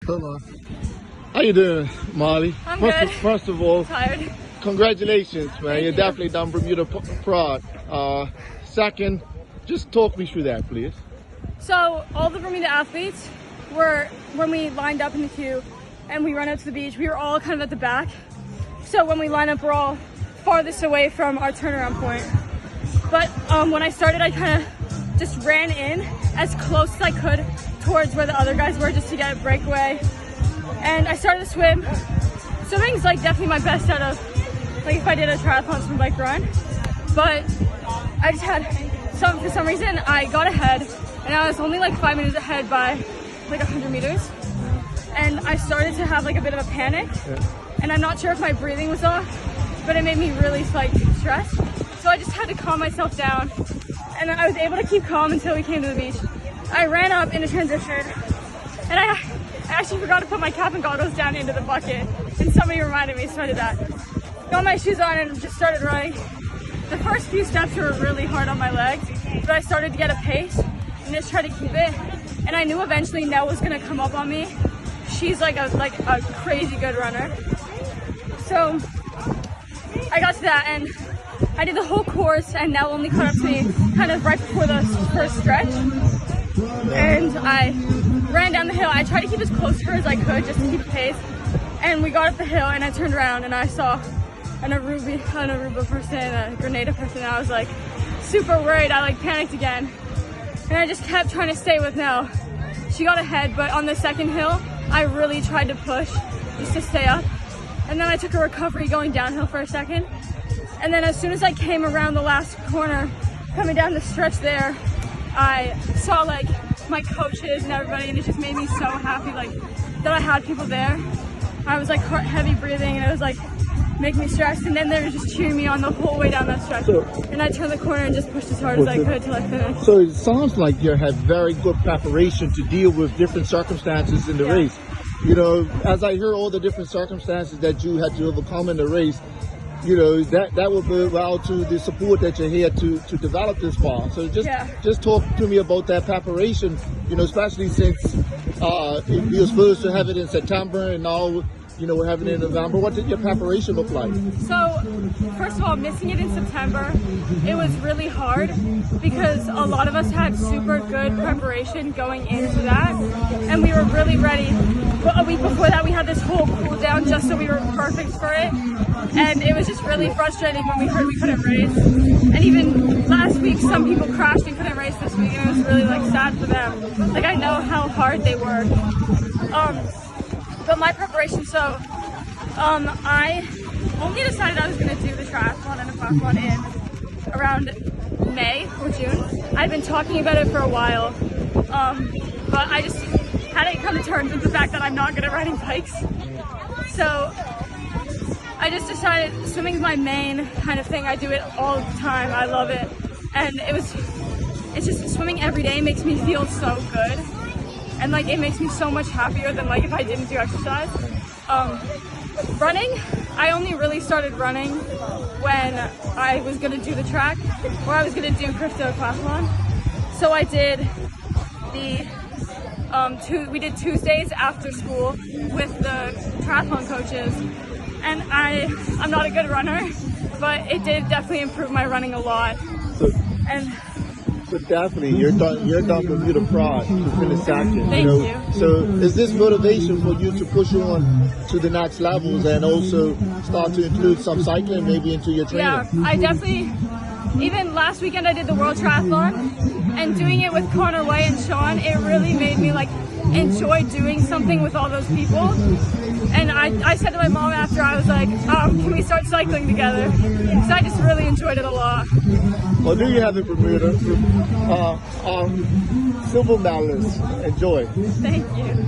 Come on. How you doing, Marleigh? I'm good. First of all, Tired. congratulations, man. Thank You're you. definitely done Bermuda proud. Second, just talk me through that, please. So all the Bermuda athletes were, when we lined up in the queue and we run out to the beach, we were all kind of at the back. So when we line up, we're all farthest away from our turnaround point. But when I started, I kind of just ran in as close as I could towards where the other guys were just to get a breakaway. And I started to swim. Swimming's like definitely my best out of, like if I did a triathlon swim, bike, run. But I just had for some reason I got ahead and I was only like 5 minutes ahead by like 100 meters. And I started to have like a bit of a panic. And I'm not sure if my breathing was off, but it made me really like stressed. So I just had to calm myself down. And I was able to keep calm until we came to the beach. I ran up in a transition and I actually forgot to put my cap and goggles down into the bucket. And somebody reminded me, so I did that. Got my shoes on and just started running. The first few steps were really hard on my legs, but I started to get a pace and just try to keep it. And I knew eventually Nell was gonna come up on me. She's like a crazy good runner. So I got to that and I did the whole course and Nell only caught up to me kind of right before the first stretch. And I ran down the hill. I tried to keep as close to her as I could just to keep pace. And we got up the hill and I turned around and I saw an Aruba person, a Grenada person, and I was like super worried. I like panicked again. And I just kept trying to stay with Nell. She got ahead, but on the second hill, I really tried to push just to stay up. And then I took a recovery going downhill for a second. And then as soon as I came around the last corner, coming down the stretch there, I saw like my coaches and everybody, and it just made me so happy like that I had people there. I was like heavy breathing and it was like making me stressed, and then they were just cheering me on the whole way down that stretch. And I turned the corner and just pushed as hard as I could till I finished. So it sounds like you had very good preparation to deal with different circumstances in the race. You know, as I hear all the different circumstances that you had to overcome in the race, you know, that would be well to the support that you had to develop this far. So just talk to me about that preparation, you know, especially since you were supposed to have it in September and now, you know, we're having it in November. What did your preparation look like? So, first of all, missing it in September, it was really hard because a lot of us had super good preparation going into that, and we were really ready. But a week before that, we had this whole cool down just so we were perfect for it, and it was just really frustrating when we heard we couldn't race. And even last week, some people crashed and couldn't race this week, and it was really like sad for them. Like I know how hard they work. But my preparation, so I only decided I was going to do the triathlon and a aquathlon in around May or June. I'd been talking about it for a while, but I just hadn't come to terms with the fact that I'm not good at riding bikes. So I just decided swimming's my main kind of thing. I do it all the time. I love it. And it's just swimming every day makes me feel so good. And like it makes me so much happier than like if I didn't do exercise. Running, I only really started running when I was gonna do the track, or I was gonna do Carifta aquathlon. So I did we did Tuesdays after school with the triathlon coaches, and I'm not a good runner, but it did definitely improve my running a lot. So definitely, you're done Bermuda proud to finish second. Thank you. So is this motivation for you to push on to the next levels and also start to include some cycling maybe into your training? Yeah, I definitely, even last weekend I did the World Triathlon, and doing it with Connor White and Sean, it really made me like enjoy doing something with all those people. And I said to my mom after, I was like, can we start cycling together? Because I just really enjoyed it a lot. Well, do you have it, Bermuda? Silver medalist. Enjoy. Thank you.